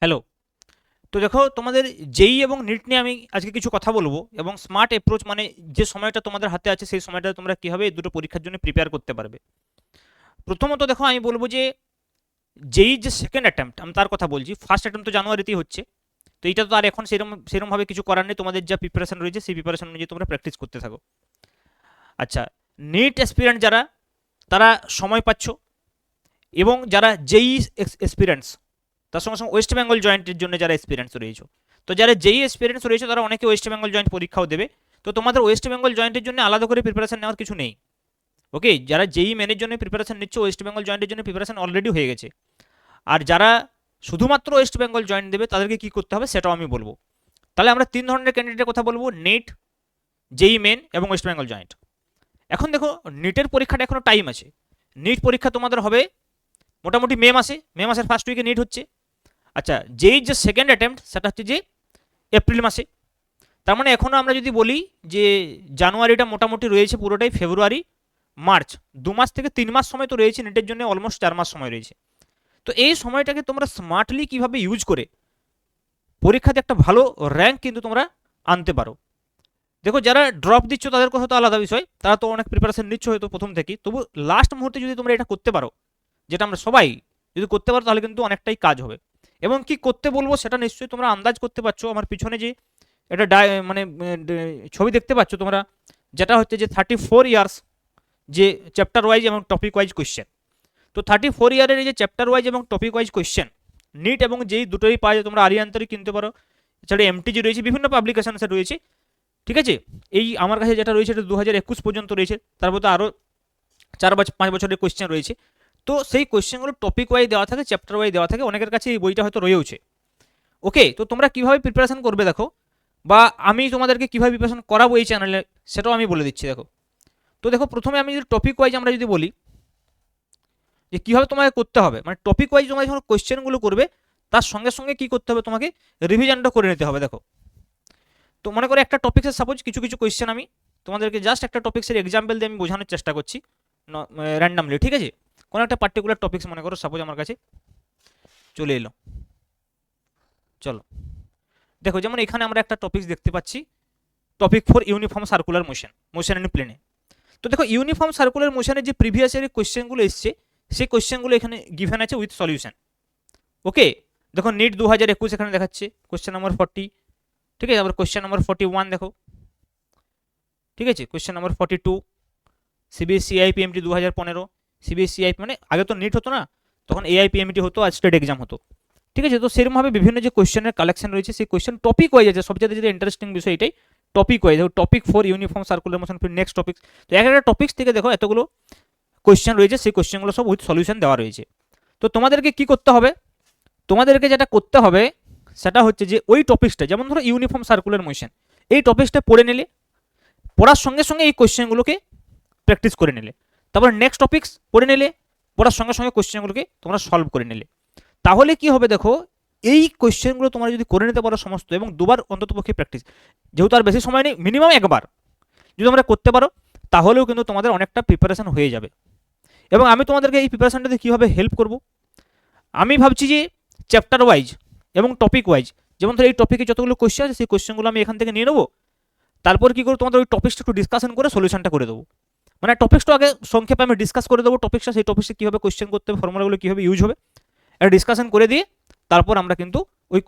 Hello. তো দেখো, তোমাদের জেই এবং নিট নিয়ে আমি আজকে কিছু কথা বলবো, এবং স্মার্ট অ্যাপ্রোচ মানে যে সময়টা তোমাদের হাতে আছে সেই সময়টা তোমরা কীভাবে এই দুটো পরীক্ষার জন্য প্রিপেয়ার করতে পারবে। প্রথমত দেখো, আমি বলবো যে জেই যে সেকেন্ড অ্যাটেম্প্ট আমি তার কথা বলছি। ফার্স্ট অ্যাটেম্প্ট তো জানুয়ারিতেই হচ্ছে, তো এইটা তো আর এখন সেরকমভাবে কিছু করার নেই। তোমাদের যা প্রিপারেশন রয়েছে সেই প্রিপারেশন অনুযায়ী তোমরা প্র্যাকটিস করতে থাকো। আচ্ছা, নিট অ্যাসপিরেন্ট যারা, তারা সময় পাচ্ছ, এবং যারা জেই এক্সপিরিয়েন্স তার সঙ্গে সঙ্গে ওয়েস্ট বেঙ্গল জয়েন্টের জন্য যারা এক্সপিরিয়েন্স রয়েছে, তো যারা যেই এক্সপিরিয়েন্স রয়েছে তারা অনেকে ওয়েস্ট বেঙ্গল জয়েন্ট পরীক্ষাও দেবে। তো তোমাদের ওয়েস্ট বেঙ্গল জয়েন্টের জন্য আলাদা করে প্রিপারেশন নেওয়ার কিছু নেই। ওকে, যারা যেই মেনের জন্য প্রিপারেশন নিচ্ছে, ওয়েস্ট বেঙ্গল জয়েন্টের জন্য প্রিপারেশন অলরেডি হয়ে গেছে। আর যারা শুধুমাত্র ওয়েস্ট বেঙ্গল জয়েন্ট দেবে তাদেরকে কি করতে হবে সেটাও আমি বলবো। তাহলে আমরা তিন ধরনের ক্যান্ডিডেটের কথা বলবো: নেট, যেই মেন এবং ওয়েস্ট বেঙ্গল জয়েন্ট। এখন দেখো, নিটের পরীক্ষাটা এখনো টাইম আছে। নিট পরীক্ষা তোমাদের হবে মোটামুটি মে মাসের ফার্স্ট উইকে নিট হচ্ছে। আচ্ছা, যেই যে সেকেন্ড অ্যাটেম্প্ট সেটা হচ্ছে যে এপ্রিল মাসে। তার মানে এখনও আমরা যদি বলি যে জানুয়ারিটা মোটামুটি রয়েছে পুরোটাই, ফেব্রুয়ারি, মার্চ, 2 মাস থেকে 3 মাস সময় তো রয়েছে নিটের জন্য, অলমোস্ট 4 মাস সময় রয়েছে। তো এই সময়টাকে তোমরা স্মার্টলি কিভাবে ইউজ করে পরীক্ষাতে একটা ভালো র্যাঙ্ক কিন্তু তোমরা আনতে পারো। দেখো, যারা ড্রপ দিচ্ছ তাদের কথা তো আলাদা বিষয়, তারা তো অনেক প্রিপারেশন নিচ্ছ হয়তো প্রথম থেকেই, তবু লাস্ট মুহূর্তে যদি তোমরা এটা করতে পারো, যেটা আমরা সবাই যদি করতে পারো, তাহলে কিন্তু অনেকটাই কাজ হবে। এবং কি করতে বলবো সেটা নিশ্চয়ই তোমরা আন্দাজ করতে পারছো। আমার পিছনে যে এটা মানে ছবি দেখতে পাচ্ছ তোমরা, যেটা হচ্ছে যে 34 ইয়ার্স যে চ্যাপ্টার ওয়াইজ এবং টপিক ওয়াইজ কোয়েশ্চেন। তো 34 ইয়ারের এই যে চ্যাপ্টার ওয়াইজ এবং টপিক ওয়াইজ কোয়েশ্চেন, নিট এবং যেই দুটোই পাওয়া যায়, তোমরা আরিয়ান্তরে কিনতে পারো। এছাড়া এমটিজি রয়েছে, বিভিন্ন পাবলিকেশনসে রয়েছে। ঠিক আছে, এই আমার কাছে যেটা রয়েছে এটা 2021 পর্যন্ত রয়েছে, তারপর তো আরও 4-5 বছরের কোয়েশ্চেন রয়েছে। তো সেই কোয়েশ্চেনগুলো টপিক ওয়াইজ দেওয়া থাকে, চ্যাপ্টার ওয়াইজ দেওয়া থাকে, অনেকের কাছে এই বইটা হয়তো রয়েছে। ওকে, তো তোমরা কীভাবে প্রিপারেশন করবে দেখো, বা আমি তোমাদেরকে কীভাবে প্রিপারেশন করাবো এই চ্যানেলে সেটাও আমি বলে দিচ্ছি। দেখো, তো দেখো, প্রথমে আমি যদি টপিক ওয়াইজ আমরা যদি বলি যে কীভাবে তোমাকে করতে হবে, মানে টপিক ওয়াইজ তোমরা যখন কোয়েশ্চেনগুলো করবে তার সঙ্গে সঙ্গে কী করতে হবে, তোমাকে রিভিশনটা করে নিতে হবে। দেখো, তো মনে করো একটা টপিক্সের সাপোজ কিছু কিছু কোয়েশ্চেন আমি তোমাদেরকে জাস্ট একটা টপিক্সের এক্সাম্পল দিয়ে আমি বোঝানোর চেষ্টা করছি র্যান্ডামলি। ঠিক আছে, কোনো একটা পার্টিকুলার টপিক্স মনে করো সাপোজ আমার কাছে চলে এলো। চলো দেখো, যেমন এখানে আমরা একটা টপিক্স দেখতে পাচ্ছি, topic 4 uniform circular motion in প্লেনে। তো দেখো, ইউনিফর্ম সার্কুলার মোশনের যে প্রিভিয়াস ইয়ারের কোয়েশ্চেনগুলো এসছে সেই কোয়েশ্চেনগুলো এখানে গিভেন আছে উইথ সলিউশন। ওকে, দেখো নিট 2021 এখানে দেখাচ্ছে কোয়েশ্চেন নাম্বার 40। ঠিক আছে, আবার কোয়েশ্চেন নাম্বার 41 দেখো। ঠিক আছে, question number 42 CBSE AIPMT 2015। CBSE IP মানে আগে তো নিট হতো না, তখন এআইপিএমটি হতো আর স্টেট এক্সাম হতো। ঠিক আছে, তো সেরকমভাবে বিভিন্ন যে কোয়েশ্চেনের কালেকশন রয়েছে সেই কোয়েশ্চেন টপিক ওয়াইজ আছে। সবচেয়ে যেটা ইন্টারেস্টিং বিষয় এটাই, topic wise. Topic 4 uniform circular motion, ফির নেক্সট টপিক। তো এক একটা টপিক্স থেকে দেখো এতগুলো কোয়েশ্চেন রয়েছে, সেই কোয়েশ্চেনগুলো সব উইথ সলিউশন দেওয়া রয়েছে। তো তোমাদেরকে কি করতে হবে, তোমাদেরকে যেটা করতে হবে সেটা হচ্ছে যে ওই টপিক্সটা, যেমন ধরো ইউনিফর্ম সার্কুলার মোশন, এই টপিক্সটা পড়ে নিলে, পড়ার সঙ্গে সঙ্গে এই কোয়েশ্চেনগুলোকে প্র্যাকটিস করে নিলে, তারপর নেক্সট টপিক্স পড়ে নিলে, পড়ার সঙ্গে সঙ্গে কোয়েশ্চেনগুলোকে তোমরা সলভ করে নিলে, তাহলে কি হবে দেখো, এই কোয়েশ্চেনগুলো তোমরা যদি করে নিতে পারো সমস্ত, এবং দুবার অন্ততপক্ষে প্র্যাকটিস, যেহেতু আর বেশি সময় নেই, মিনিমাম একবার যদি তোমরা করতে পারো, তাহলেও কিন্তু তোমাদের অনেকটা প্রিপারেশন হয়ে যাবে। এবং আমি তোমাদেরকে এই প্রিপারেশনটাতে কীভাবে হেল্প করব, আমি ভাবছি যে চ্যাপ্টার ওয়াইজ এবং টপিক ওয়াইজ, যেমন ধরো এই টপিকে যতগুলো কোয়েশ্চেন আছে সেই কোয়েশ্চেনগুলো আমি এখান থেকে নিয়ে নেবো, তারপর কী করবো, তোমাদের ওই টপিকসটা একটু ডিসকাশন করে সলিউশনটা করে দেবো। মানে টপিক্সটা আগে সংক্ষেপে আমি ডিসকাস করে দেবো, টপিক্সটা, সেই টপিক্সে কীভাবে কোয়েশ্চেন করতে হবে, ফর্মুলাগুলো কীভাবে ইউজ হবে, একটা ডিসকাশন করে দিয়ে তারপর আমরা কিন্তু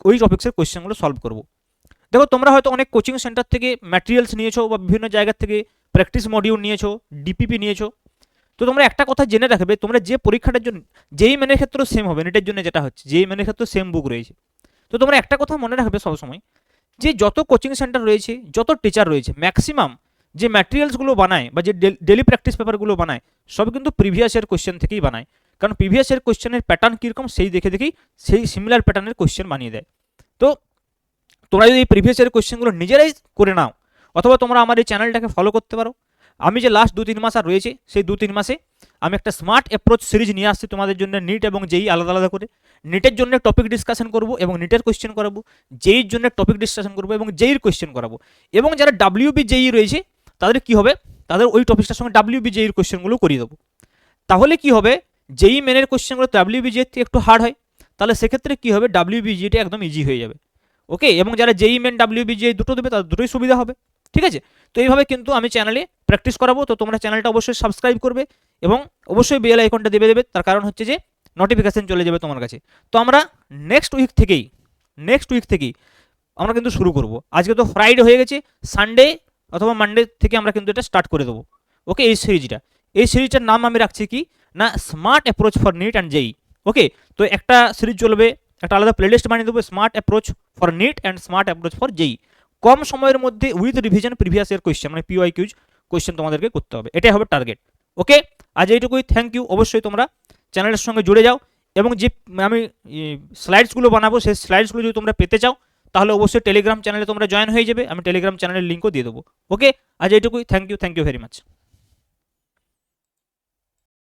ওই টপিক্সের কোয়েশ্চেনগুলো সলভ করব। দেখো, তোমরা হয়তো অনেক কোচিং সেন্টার থেকে ম্যাটেরিয়ালস নিয়েছো, বা বিভিন্ন জায়গা থেকে প্র্যাকটিস মডিউল নিয়েছো, ডিপিপি নিয়েছো। তো তোমরা একটা কথা জেনে রাখবে, তোমরা যে পরীক্ষাটার জন্য, যেই মেনের ক্ষেত্রেও সেম হবে, নেটের জন্য যেটা হচ্ছে যেই মেনের ক্ষেত্রেও সেম বুক রয়েছে। তো তোমরা একটা কথা মনে রাখবে সবসময়, যে যত কোচিং সেন্টার রয়েছে, যত টিচার রয়েছে, ম্যাক্সিমাম যে ম্যাটেরিয়ালসগুলো বানায় বা যে ডেলি প্র্যাকটিস পেপারগুলো বানায়, সব কিন্তু প্রিভিয়াস ইয়ার কোয়েশ্চেন থেকেই বানায়। কারণ প্রিভিয়াস ইয়ার কোয়েশ্চেনের প্যাটার্ন কীরকম সেই দেখে দেখেই সেই সিমিলার প্যাটার্নের কোয়েশ্চেন বানিয়ে দেয়। তো তোমরা যদি এই প্রিভিয়াস ইয়ার কোয়েশ্চেনগুলো নিজেরাই করে নাও, অথবা তোমরা আমার এই চ্যানেলটাকে ফলো করতে পারো। আমি যে লাস্ট 2-3 মাস আর রয়েছে, সেই 2-3 মাসে আমি একটা স্মার্ট অ্যাপ্রোচ সিরিজ নিয়ে আসছি তোমাদের জন্য, নিট এবং যেই আলাদা আলাদা করে। নিটের জন্য টপিক ডিসকাশন করব এবং নিটের কোয়েশ্চেন করাবো, যেইর জন্য টপিক ডিসকাশন করবো এবং যেইর কোয়েশ্চেন করাবো। এবং যারা ডাব্লিউবি যেই রয়েছে তাদের কি হবে, তাদের ওই টপিকটার সঙ্গে ডাব্লিউবি যেইর কোয়েশ্চেনগুলো করিয়ে দেবো। তাহলে কি হবে, যেই মেনের কোয়েশ্চেনগুলো ডাব্লিউবি যেই থেকে একটু হার্ড হয়, তাহলে সেক্ষেত্রে কি হবে, WBGটা একদম ইজি হয়ে যাবে। ওকে, এবং যারা যেই মেন WBG দুটো দেবে তাদের দুটোই সুবিধা হবে। ঠিক আছে, তো এইভাবে কিন্তু আমি চ্যানেলে প্র্যাকটিস করাবো। তো তোমরা চ্যানেলটা অবশ্যই সাবস্ক্রাইব করবে এবং অবশ্যই বেল আইকনটা দেবে। তার কারণ হচ্ছে যে নোটিফিকেশন চলে যাবে তোমার কাছে। তো আমরা নেক্সট উইক থেকেই আমরা কিন্তু শুরু করব। আজকে তো ফ্রাইডে হয়ে গেছে, সানডে অথবা মানডে থেকে আমরা কিন্তু এটা স্টার্ট করে দেবো। ওকে, এই সিরিজটার নাম আমি রাখছি কি না, smart approach for NEET and JEE. Okay, তো একটা সিরিজ চলবে, একটা আলাদা প্লেলিস্ট বানিয়ে দেবো, smart approach for NEET and smart approach for JEE. কম সময়ের মধ্যে with revision previous year question, মানে PYQs কোয়েশ্চেন তোমাদেরকে করতে হবে, এটাই হবে টার্গেট। ওকে, আজ এইটুকুই, থ্যাংক ইউ। অবশ্যই তোমরা চ্যানেলের সঙ্গে জুড়ে যাও এবং যে আমি স্লাইডসগুলো বানাবো সেই স্লাইডসগুলো যদি তোমরা পেতে চাও তাহলে অবশ্যই টেলিগ্রাম চ্যানেলে তোমরা জয়েন হয়ে যাবে, আমি টেলিগ্রাম চ্যানেলের লিঙ্কও দিয়ে দেবো। ওকে, আজ এইটুকুই, থ্যাংক ইউ ভেরি মাচ।